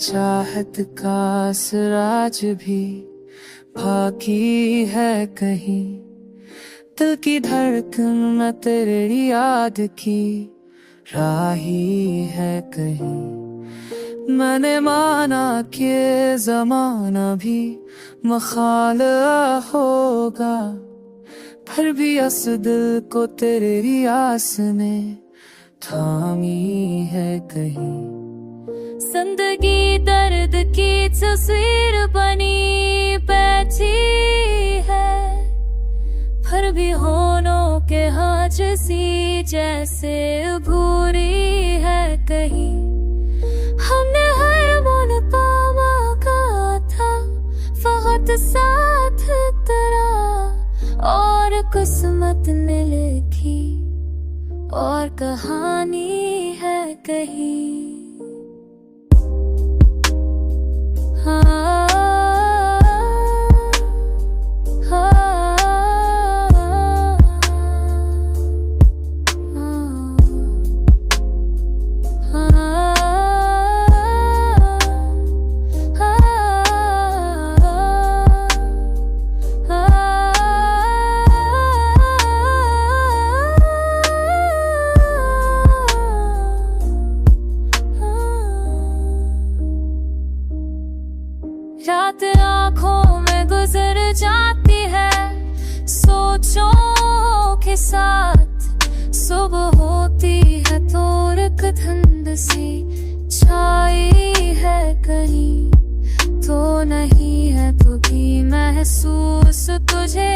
चाहत का असराज भी बाकी है कहीं। दिल की धड़कन में तेरी याद की राही है कहीं। मैंने माना कि ज़माना भी मखाल होगा, फिर भी अस दिल को तेरी आस ने थामी है कहीं। जिंदगी दर्द की तस्वीर बनी बैठी है, फिर भी होनों के हाजसी जैसे भूरी है कहीं। हमने हर मन पावा का था फकत साथ तेरा, और किस्मत ने लिखी और कहानी है कहीं। रात आँखों में गुजर जाती है सोचों के साथ, सुबह होती है तो एक धुंध सी छाई है कहीं। तो नहीं है तो भी महसूस तुझे